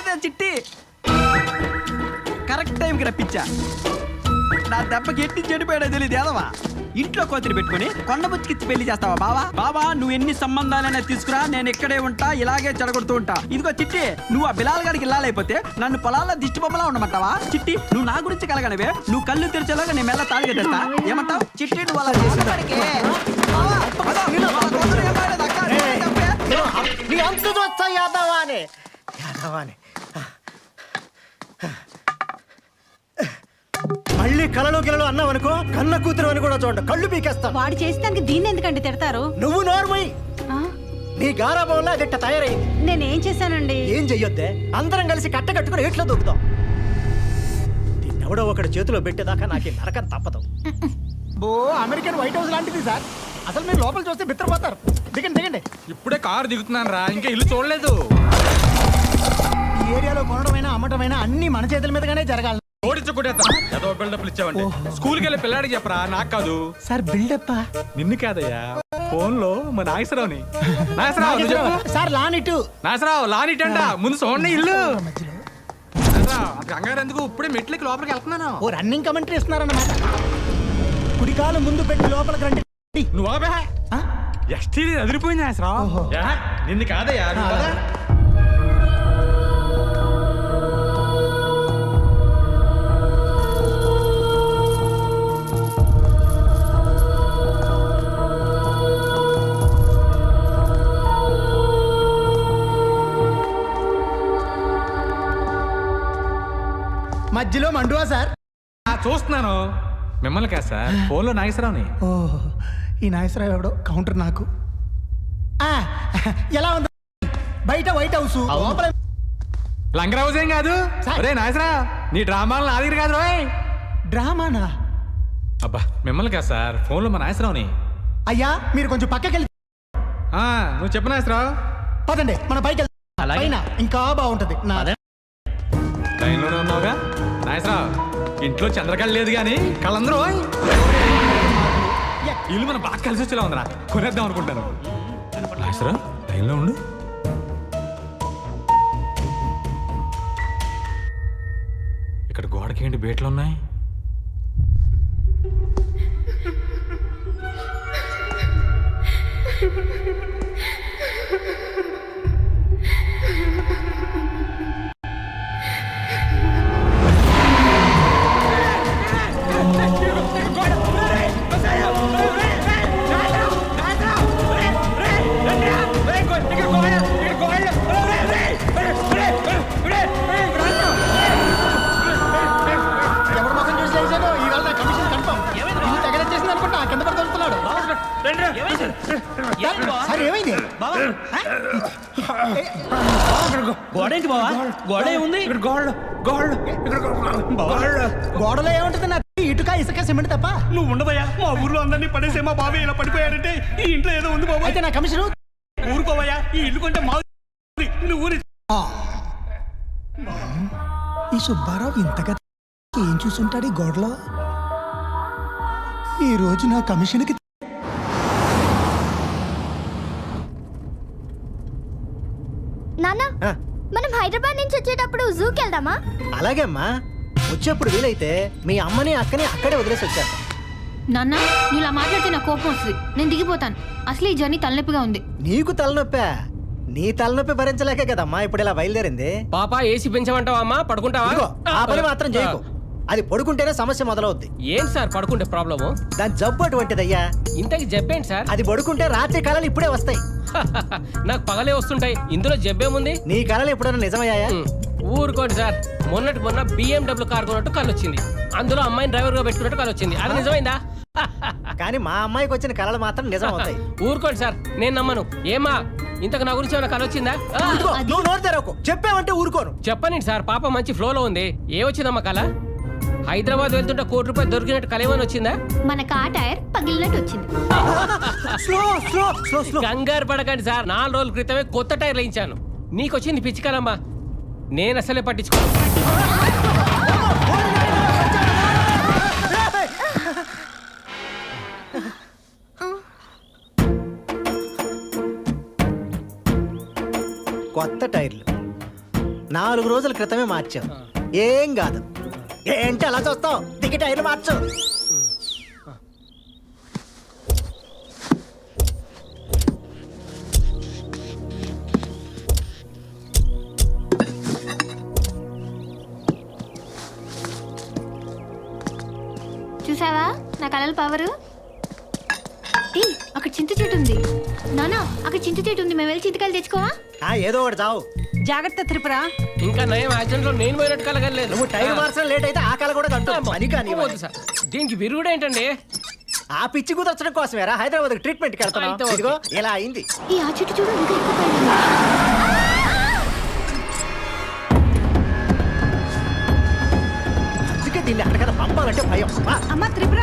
అదే చిట్టి కరెక్ట్ టైంకి రప్పించా. నా దెబ్బకి ఎట్టి చెడిపోయాడో తెలియదు ఏదవా. ఇంట్లో కోతిని పెట్టుకుని కొండముచ్చికిచ్చి పెళ్లి చేస్తావా బావా? బావా నువ్వు ఎన్ని సంబంధాలైనా తీసుకురా, నేను ఇక్కడే ఉంటా, ఇలాగే చెడగొడుతూ ఉంటా. ఇదిగో చిట్టి, నువ్వు ఆ బిలాల్ గాడికి ఇల్లాలైపోతే నన్ను పొలాల్లో దిష్టి బొమ్మలా ఉండమంటావా? చిట్టి నువ్వు నా గురించి కలగనవే, నువ్వు కళ్ళు తెరిచేలాగా నేను మెల్ల తాళి కట్టేస్తా. ఏమంటావు చిట్టి? నువ్వు అలా మళ్ళీ కలలో గిలలో అన్నావు అనుకో, కన్న కూతురు అని కూడా చూడ, కళ్ళు పీకేస్తా. వాడు చేస్తానికి దీన్ని ఎందుకంటే తిడతారు? నువ్వు నోర్మై. నీ గారాబం వల్ల అది తయారైంది. నేనేం చేశానండి? ఏం చెయ్యొద్దే, అందరం కలిసి కట్ట కట్టుకుని ఎట్లా దూకుతాం. దీన్నెవడో ఒకటి చేతిలో పెట్టేదాకా నాకు నరకం తప్పదు. బో అమెరికన్ వైట్ హౌస్ లాంటిది సార్. అసలు మీరు లోపల చూస్తే బిత్రపోతారు. దిగండి దిగండి. ఇప్పుడే కారు దిగుతున్నాను రా, ఇంకా ఇల్లు చూడలేదు. ఈ ఏరియాలో కొనడమైనా అమ్మటమైనా అన్ని మన చేతుల మీదగానే జరగాలి. ఏదో బిల్డప్లు ఇచ్చావంటే స్కూల్కి వెళ్ళి పిల్లాడికి చెప్పరా, నాకు కాదు. సార్ బిల్డప్ నిన్ను కాదయ్యా, ఫోన్ లో మా నాగేశ్వరరావుని. నాగేశ్వరరావు సార్ లానిటు. నాగేశ్వరరావు లానిటంట, ముందు చూడండి ఇల్లు. కంగారు ఎందుకు, ఇప్పుడే మెట్లకి లోపలికి వెళ్తున్నాను. ఓ రన్నింగ్ కమెంటరీ ఇస్తున్నారన్నమాట. కుడికాలు ముందు పెట్టి లోపలికి రండి. నువ్వు ఎస్టీ అదిరిపోయింది నాగేశ్వరరావు. నిన్ను కాదయ్యా, నువ్వు కదా. మధ్యలో మండువా సార్? చూస్తున్నాను మిమ్మల్ని కాదు సార్, ఫోన్ లో నాగేశ్వరరావుని. ఓ ఈ నాగేశ్వరరావు ఎవడో కౌంటర్ నాకు. ఎలా ఉంది బయట వైట్ హౌస్? లోపల లంగర్ హౌస్ ఏం కాదు. అరే నాగేశ్వరరావు, నీ డ్రామాలు నా దగ్గర కాదు రోయ్. డ్రామానా? అబ్బా మిమ్మల్ని కాదు సార్, ఫోన్ లో మా నాగేశ్వరరావుని. అయ్యా మీరు కొంచెం పక్కకెళ్ళి. నువ్వు చెప్పు నాగేశ్వరరావు. పదండి మన పైకి పైన ఇంకా బాగుంటది. లైన్లోనే ఉన్నావుగా నాగేశ్వరరావు. ఇంట్లో చంద్రకళ లేదు కానీ కళ్ళందరూ ఇల్లు మనం బాగా కలిసి వచ్చేలా ఉందిరా, కొనేద్దాం అనుకుంటాను. నాగేశ్వరరావు లైన్లో ఉండు. ఇక్కడ గోడకి ఏంటి బేట్లు ఉన్నాయి? గోడేంటి బావా? గోడ ఏముంది? గోడలో ఏముంటది? నా ఇటుక ఇసుక సిమెంట్ తప్ప. నువ్వు ఉండవయ్యా, మా ఊర్లో అందరినీ పడేసే మా బాబాయ్ ఇలా పడిపోయాడంటే ఈ ఇంట్లో ఏదో ఉంది బాబా. అయితే నా కమిషను ఊరుకోవయ్యా, ఈ ఇల్లు కొంటే మా ఊరి. ఈ సుబ్బారావు ఇంతగా ఏం చూసుంటాడు ఈ గోడలో? ఈ రోజు నా కమిషన్కి. నాన్న మనం హైదరాబాద్ నుంచి వచ్చేటప్పుడు జూకి వెళ్దామా? అలాగే అమ్మా, వచ్చేప్పుడు వీలైతే మీ అమ్మని అక్కని అక్కడే వదిలేసి వచ్చాను. నాన్న నువ్వు ఇలా మాట్లాడితే నాకు కోపం వస్తుంది, నేను దిగిపోతాను. అసలు ఈ జర్నీ తలనొప్పిగా ఉంది. నీకు తలనొప్పా? నీ తలనొప్పి భరించలేకే కదమ్మా ఇప్పుడు ఇలా బయలుదేరింది. పాప ఏసీ పెంచమంటావా అమ్మా? పడుకుంటావా? ఆ పని మాత్రం చేయకు, అది పడుకుంటేనే సమస్య మొదలవుద్ది. ఏంటి సార్ పడుకుంటే ప్రాబ్లము? దాని జబ్బు అటువంటిదయ్యా. ఇంతకి జబ్బేంటి సార్? అది పడుకుంటే రాత్రి కళలు ఇప్పుడే వస్తాయి. నాకు పగలే వస్తుంటాయి, ఇందులో జబ్బేముంది? నీ కళలు ఎప్పుడైనా నిజమయ్యాయా? ఊరుకోండి సార్, మొన్న BMW కార్ కొన్నట్టు కళ్ళు వచ్చింది, అందులో అమ్మాయిని డ్రైవర్ గా పెట్టుకున్నట్టు కళ్ళు వచ్చింది. అది నిజమైందా? కానీ మా అమ్మాయికి వచ్చిన కళలు మాత్రం నిజం అవుతాయి. ఊరుకోండి సార్, నేను నమ్మను. ఏమా ఇంతకు నా గురించి ఏమైనా కళ వచ్చిందా? నువ్వు నోరు తెరవకు, చెప్పావంటే ఊరుకోను. చెప్పనండి సార్, పాప మంచి ఫ్లోలో ఉంది. ఏ వచ్చిందమ్మా కళ? హైదరాబాద్ వెళ్తుంటే ₹1 దొరికినట్టు కళ ఏమైనా వచ్చిందా? మన కార్ టైర్ పగిలినట్టు వచ్చింది. కంగారు పడకండి సార్, 4 రోజుల క్రితమే కొత్త టైర్లు వేయించాను. నీకొచ్చింది పిచ్చి కలమ్మా, నేను అసలే పట్టించుకోను. కొత్త టైర్లు 4 రోజుల క్రితమే మార్చాం. ఏం కాదు. ఏంటి అలా చూస్తావు? టికెట్ అయినా మార్చు. చూసావా నా కలల పవరు? అక్కడ చింత చెట్టు ఉంది. నానా, అక్కడ చింత చెట్టు ఉంది. మేము వెళ్ళి చింతకాయలు తెచ్చుకోవా? ఏదో ఒకటి చావు. జాగ్రత్త త్రిపుర. ఇంకా నయం యాక్సిడెంట్ లో నేను పోయినట్టు కలగలేదు. నువ్వు టైర్ మార్చడం లేట్ అయితే ఆ కళ కూడా కంటు పని కానీ వద్దు సార్, దీనికి విరుగుడు ఏంటండి? ఆ పిచ్చి కుదర్చడం కోసమేరా హైదరాబాద్ ట్రీట్మెంట్కి అయితే వెళ్తున్నావు. ఓకే. ఇదిగో ఇలా అయింది. ఈ ఆ చెట్టు చూడు, ఇంకా ఎక్కువ కాయలు ఉన్నాయి. అందుకే దీన్ని అక్కడికన్నా పంపాలంటే భయం. అమ్మ త్రిపుర.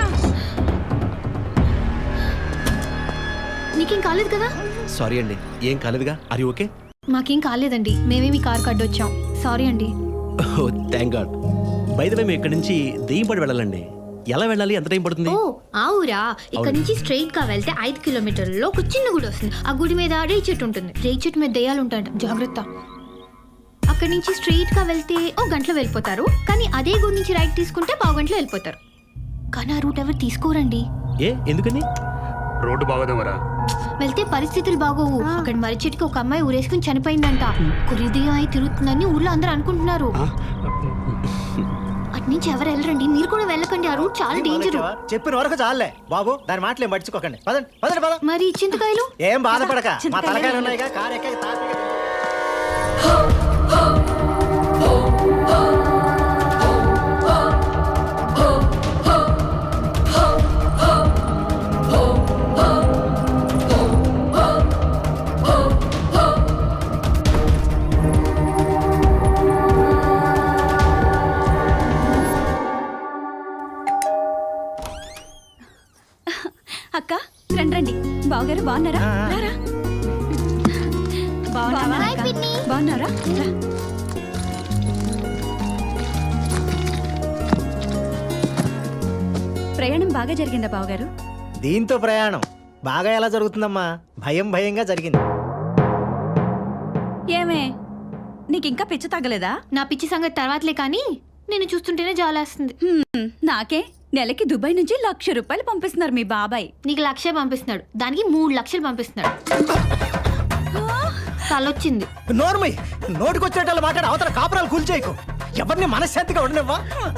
నీకేం కాలేదు కదా? సారీ అండి, ఏం కాలేదుగా. అరి ఓకే? మాకేం కాలేదండి, మేమే మీ కార్ కడ్డొచ్చాం. సారీ అండి. Oh thank God. By the way మేము ఇక్కడి నుంచి దెయ్యంపాడు వెళ్ళాలండి. ఎలా వెళ్ళాలి? ఎంత టైం పడుతుంది? ఓ ఆ ఊరా? ఇక్కడ నుంచి స్ట్రైట్ గా వెళ్తే 5 కిలోమీటర్లలో ఒక చిన్న గుడి వస్తుంది. ఆ గుడి మీద రేయి చెట్టు ఉంటుంది. రేయి చెట్టు మీద దెయ్యాలు ఉంటాయంట, జాగ్రత్త. అక్కడ నుంచి స్ట్రైట్ గా వెళ్తే ఓ గంటలో వెళ్ళిపోతారు. కానీ అదే గుడి నుంచి రైట్ తీసుకుంటే పావు గంటలో వెళ్ళిపోతారు. కానీ ఆ రూట్ ఎవరు తీసుకోరండి. ఏ ఎందుకని? రోడ్డు బాగోదేవరా? వెళ్తే పరిస్థితులు బాగోవు. అక్కడ మర్రి చెట్టుకి ఒక అమ్మాయి ఊరేసుకుని చనిపోయిందంట. కురిదిగా అయి తిరుగుతుందని ఊర్లో అందరూ అనుకుంటున్నారు. అటు నుంచి ఎవరు వెళ్ళరండి, మీరు కూడా వెళ్ళకండి. ఆ రూట్ చాలా డేంజర్. చెప్పిన వరకు చాలే బాబు, దాని మాటలు ఏం పట్టించుకోకండి. పదండి పదండి పద. మరి చింతకాయలు? ఏం బాధపడక, మా తలకాయలు ఉన్నాయిగా. కారు ఎక్కే తాపీ. అక్క రండి. బావగారు బాగున్నారా? రారా. బాగున్నావా? హాయ్ పిన్ని. బాగున్నారా? రా. ప్రయాణం బాగా జరిగిందా బావగారు? దీంతో ప్రయాణం బాగా ఎలా జరుగుతుందమ్మా? భయం భయంగా జరిగింది. ఏమే నీకింకా పిచ్చి తగ్గలేదా? నా పిచ్చి సంగతి తర్వాతలే, కానీ నేను చూస్తుంటేనే జాలేస్తుంది. నాకే నెలకి దుబాయ్ నుంచి ₹1,00,000 పంపిస్తున్నారు మీ బాబాయ్. నీకు 1,00,000 పంపిస్తున్నాడు, దానికి 3 లక్షలు పంపిస్తున్నాడు. తలొచ్చింది. నోర్మై, నోటికొచ్చేటట్లు మాట్లాడి అవతల కాపురాలు కూల్చేయకు. ఎవరిని మనశ్శాంతిగా ఉండనివ్వా.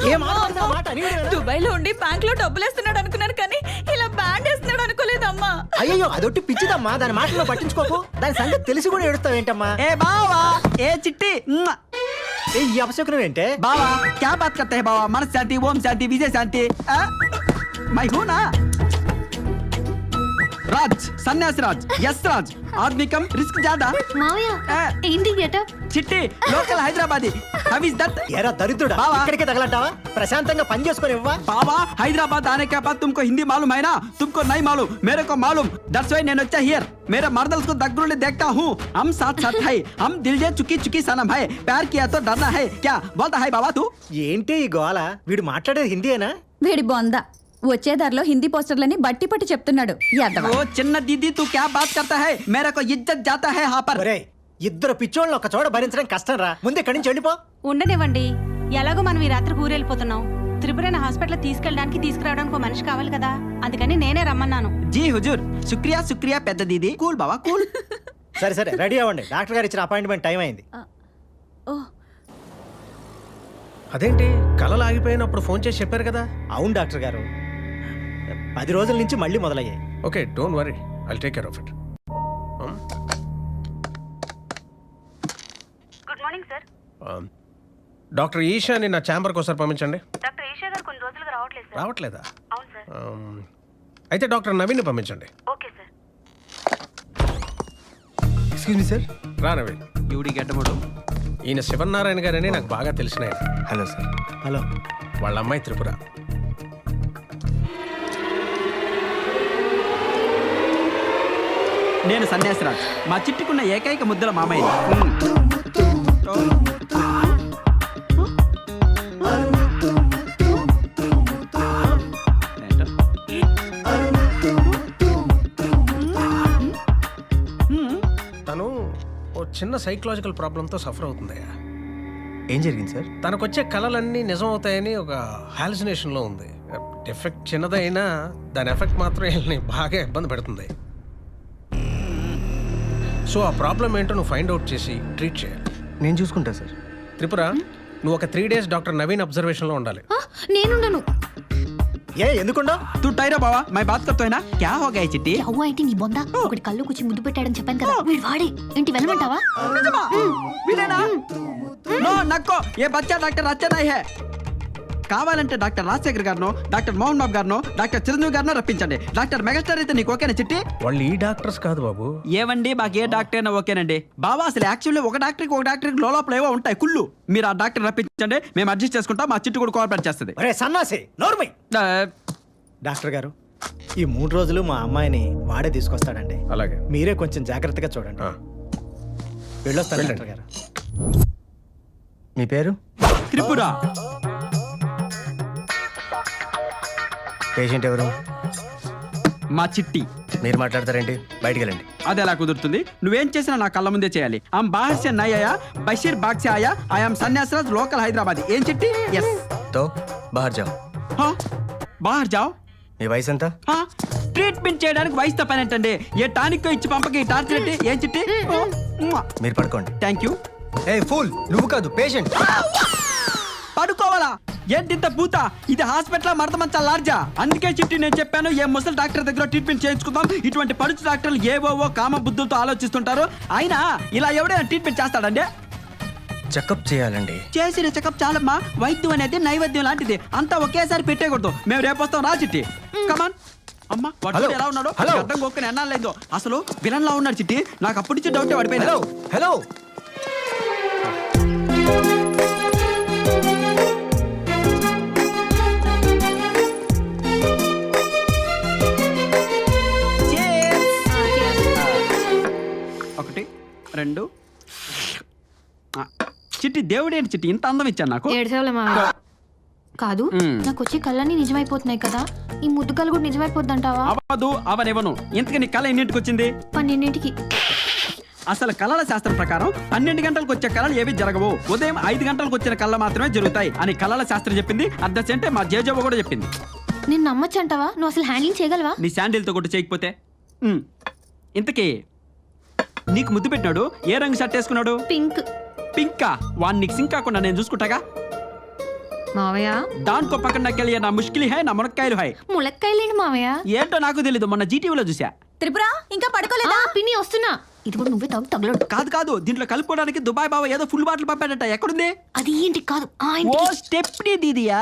ఏ మాట దుబాయ్ లో ఉండి బ్యాంక్ లో డబ్బులు వేస్తున్నాడు అనుకున్నాను, కానీ ఇలా బ్యాండ్ వేస్తున్నాడు అనుకోలేదమ్మా. అయ్యో అదొట్టి పిచ్చిదమ్మా. దాని మాటల్లో పట్టించుకోకు. దాని సంగతి తెలిసి కూడా ఏడుస్తావేంటమ్మా? ఏ బావా, ఏ చిట్టి. ఈ అపశకునం ఏంటే? बाबा क्या बात करते हैं बाबा? मन शांति, ओम शांति, विजय शांति. मैं हूँ ना राज, सन्यासी राज, यस राज. आदमी कम, रिस्क ज्यादा. మావయ్య ఏంటి గెటప్? चिट्टी local Hyderabadi. How is that? ఎరా దరిద్రుడా, బావా. ఇక్కడికే తగలంటావా? ప్రశాంతంగా పని చేసుకొని ఇవ్వా. बाबा हैदराबाद आने के बाद तुमको हिंदी मालूम है ना? तुमको नहीं मालूम, मेरे को मालूम. दैट्स व्हाई నేను వచ్చా हियर. मेरे मर्दल्स को दगड़ू देखता हूँ. हम साथ साथ है, हम दिल जे चुकी चुकी सनम है. प्यार किया तो डरना है क्या? बोलता है बाबा तू. ఏంటి ఈ గోల? వీడు మాట్లాడేది హిందీయేనా? వీడి బొంద వచ్చే దారిలో హిందీ పోస్టర్లని బట్టి పట్టి చెప్తున్నాడు. ओ చిన్న दीदी तू क्या बात करता है? मेरे को इज्जत जाता है यहाँ पर. ఒరేయ్, ఇద్దరు పిచ్చోళ్ళని ఒక చోట భరించడం కష్టం రా. ముందు ఇక్కడి నుంచి వెళ్ళిపో. ఉండనివ్వండి. ఎలాగో మనం ఈ రాత్రి ఊరెళ్ళిపోతున్నాం. త్రిపురని హాస్పిటల్ తీసుకెళ్ళడానికి తీసుకురావడానికి ఒక మనిషి కావాలి కదా, అందుకని నేనే రమ్మన్నాను. जी हुजूर, शुक्रिया शुक्रिया పెద్ద दीदी. కూల్ బావా కూల్. సరే సరే రెడీ అవ్వండి. డాక్టర్ గారు ఇచ్చిన అపాయింట్మెంట్ టైం అయింది. ఓ అదేంటి కళలు ఆగిపోయినప్పుడు ఫోన్ చేసి చెప్పారు కదా? అవును డాక్టర్ గారు, 10 రోజుల నుంచి మళ్ళీ మొదలయ్యాయి. Okay, don't worry, I'll take care of it. Good morning sir. Doctor Eshani నా ఛాంబర్కి ఒకసారి పంపించండి. డాక్టర్ ఈషా గారు కొన్ని రోజులుగా రావట్లేదు సార్. రావట్లేదా? అవును సార్. అయితే డాక్టర్ నవీన్ని పంపించండి. Okay sir. Excuse me sir. రా నవీన్. యూడి గడ్డముడు. ఈయన శివనారాయణ గారని నాకు బాగా తెలిసిన ఆయన. Hello sir. హలో. వాళ్ళ అమ్మాయి త్రిపుర. నేను సన్యాసిరాజ్. మా చిట్టుకున్న ఏకైక ముద్దల మామయ్య. తను ఓ చిన్న సైకలాజికల్ ప్రాబ్లంతో సఫర్ అవుతుందయ్యా. ఏం జరిగింది సార్? తనకు వచ్చే కళలన్నీ నిజం అవుతాయని ఒక హాలుసినేషన్ లో ఉంది. ఎఫెక్ట్ చిన్నదైనా దాని ఎఫెక్ట్ మాత్రం వీళ్ళని బాగా ఇబ్బంది పెడుతుంది. సో ఆ ప్రాబ్లం ఏంటో నువ్వు ఫైండ్ అవుట్ చేసి ట్రీట్ చేయాలి. నేను చూసుకుంటా సార్. త్రిపుర, నువ్వు ఒక 3 days డాక్టర్ నవీన్ అబ్జర్వేషన్ లో ఉండాలి. నేనుండను. ఏ ఎందుకుండా तू टायरा बाबा मैं बात करता है ना क्या हो गया चिट्टी అవ్వ అయితే నీ బొంద ఒకటి కళ్ళు కూర్చి ముద్దు పెట్టాడని చెప్పాను కదా, వీడు వాడే. ఏంటి వెళ్ళమంటావా? విలేనా నో నక్కో ఏ బచ్చా డాక్టర్ అచ్చా నహీ హై కావాలంటే doctor Rajasekhar గారినో doctor Mohan Babu గారినో doctor Chiranjeevi గారినో రప్పించండి. Doctor megastar అయితే నీకు ఓకేనా చిట్టి? వాళ్ళు ఈ డాక్టర్స్ కాదు బాబు. ఏవండి మాకు ఏ డాక్టర్ అయినా ఓకేనండి బాబా. అసలు యాక్చువల్లీ ఒక డాక్టర్కి లోపల ఏవో ఉంటాయి కుళ్ళు. మీరు ఆ డాక్టర్ రప్పించండి, మేము అడ్జస్ట్ చేసుకుంటాం. మా చిట్టు కూడా కోఆపరేట్ చేస్తుంది. ఒరే సన్నాసి నోర్మై. డాక్టర్ గారు, ఈ 3 రోజులు మా అమ్మాయిని వాడే తీసుకొస్తాడండి. అలాగే. మీరే కొంచెం జాగ్రత్తగా చూడండి. వెళ్ళొస్తాను వెళ్ళండి. డాక్టర్ గారు. మీ పేరు? త్రిపుర. పేషెంట్ ఎవరు? మా చిట్టి. మీరు మాట్లాడతారేంటి? బయటికి వెళ్ళండి. అది ఎలా కుదురుతుంది? నువ్వేం చేసినా నా కళ్ళ ముందే చేయాలి. ఆమ్ బాహర్ సే నై ఆయా, బషీర్ బాగ్ సే ఆయా, ఐ యామ్ సన్యాసరాజ్, లోకల్ హైదరాబాద్. ఏం చిట్టి? ఎస్. తో బాహర్ జాओ. హా బాహర్ జాओ. మీ వయసు ఎంత? హా ట్రీట్మెంట్ చేయడానికి వయసుతో పని ఏంటండి? ఏ టానిక్ ఇచ్చి పంపకి టార్చర్ ఏంటి? ఏం చిట్టి? మీరు పడుకోండి. Thank you. ఏ ఫూల్, నువ్వు కాదు పేషెంట్. పడుకోవాలా? ఏంటింత పూత? ఇది హాస్పిటల్ మడత మంచా లార్జా? అందుకే చిట్టి నేను చెప్పాను, ఏ ముసలి డాక్టర్ దగ్గర ట్రీట్మెంట్ చేయించుకుందాం. ఇటువంటి పడుచు డాక్టర్లు ఏవోవో కామ బుద్ధులతో ఆలోచిస్తుంటారు. అయినా ఇలా ఎవడైనా ట్రీట్మెంట్ చేస్తాడండి? చెకప్ చేయాలండి. చేసిన చెకప్ చాలమ్మా. వైద్యం అనేది నైవేద్యం లాంటిది. అంతా ఒకేసారి పెట్టేయకూడదు. మేము రేపు వస్తాం, రా చిట్టి. కమాన్. అమ్మా వాడు ఎలా ఉన్నాడు? అర్థం కొక్కని ఎన్నాళ్ళు లేదో. అసలు విలన్ లా ఉన్నాడు చిట్టి. నాకు అప్పటి నుంచి డౌట్ పడిపోయింది. Hello hello. ఒకటి 2. చిట్టి దేవుడేంటి చిట్టి ఇంత అందం ఇచ్చాను నాకు? ఏడ్చేవాళ్ళ మావయ్య కాదు, నాకు వచ్చే కళ్ళన్నీ నిజమైపోతున్నాయి కదా, ఈ ముద్దు కళ్ళు కూడా నిజమైపోద్దంటావా? అవ్వదు, అవనివ్వను. ఇంతకీ నీ కళ ఎన్నింటికి వచ్చింది? 12ంటికి. అసలు కళల శాస్త్రం ప్రకారం 12 గంటలకు వచ్చే కళలు ఏవి జరగవు. ఉదయం 5 గంటలకు వచ్చిన కళ మాత్రమే జరుగుతాయి అని కళల శాస్త్రం చెప్పింది. అద్దసంటే మా జేజవ్వ కూడా చెప్పింది. నేను నమ్మచ్చు అంటావా? నువ్వు అసలు హ్యాండిల్ చేయగలవా? నీ శాండిల్తో కొట్టు చేయకపోతే. ఇంతకీ నీకు ముద్దు పెట్టినాడు ఏ రంగు షర్ట్ వేసుకున్నాడు? పింక్. పింకా? వాడిని నీకు సింక్ కాకుండా నేను చూసుకుంటాగా. మావయ్య దానికో పక్కన నాకెళ్ళి నా ముష్కిలి హై, నా మునక్కాయలు హై. ములక్కాయలేండి మావయ్య. ఏంటో నాకు తెలీదు, మొన్న జీటీవీలో చూసా. త్రిపుర ఇంకా పడుకోలేదా? పిన్ని వస్తున్నా. ఇది కూడా నువ్వే తగలడు. కాదు దీంట్లో కలుపుకోవడానికి దుబాయ్ బావ ఏదో ఫుల్ బాటిల్ పంపాడట. ఎక్కడుంది? అది ఏంటి కాదు, ఓ స్టెప్నీ దీదియా.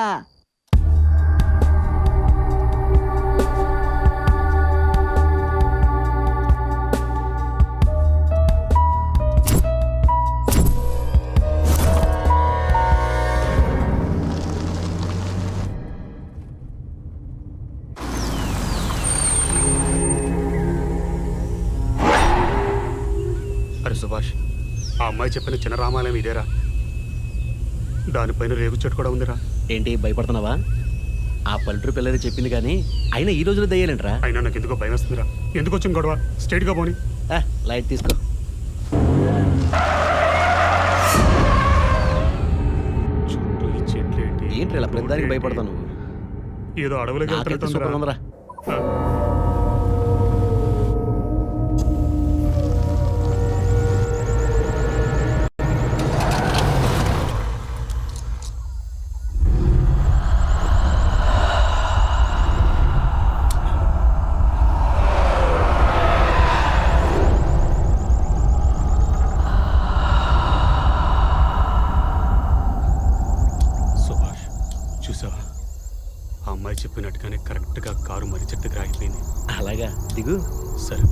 అరే సుభాష్, ఆ అమ్మాయి చెప్పిన చిన్న రామాలయం ఇదేరా? దానిపైన రేగు చెట్టు కూడా ఉందిరా. ఏంటి భయపడుతున్నావా? ఆ పల్లెటూరు పిల్లలు చెప్పింది కానీ అయినా ఈ రోజులో దయ్యాలంటరా. అయినా నాకు ఎందుకో భయం వస్తుందిరా. ఎందుకు వచ్చింది గొడవ? స్ట్రైట్గా పోని. లైట్ తీసుకో. చుట్టూ ఈ చెట్లు ఏంటి? ఏంటి ఇలా ప్రతిదానికి భయపడతాను? ఏదో అడవులకి సూపర్. చూసావా, ఆ అమ్మాయి చెప్పినట్టుగానే కరెక్ట్గా కారు మరి చెట్టు దగ్గర ఆగిపోయింది. అలాగా, దిగు. సరే.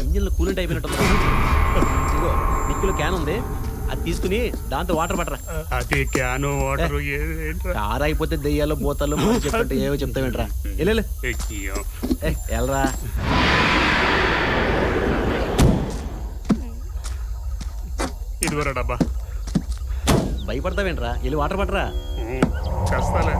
ఇంజిన్లో కూలింగ్ అయిపోయినట్టు. ఇదిగో నిక్కులో క్యాన్ ఉంది, అది తీసుకుని దాంతో వాటర్ పట్టరా. అది క్యాను వాటర్ కారు అయిపోతే దెయ్యాలు బోతలు చెప్పంటే ఏవో చెప్తావేంట్రా. వెళ్ళరా. ఇదివరా డబ్బా. భయపడతావేంట్రా వెళ్ళి వాటర్ పట్టరా చేస్తాలే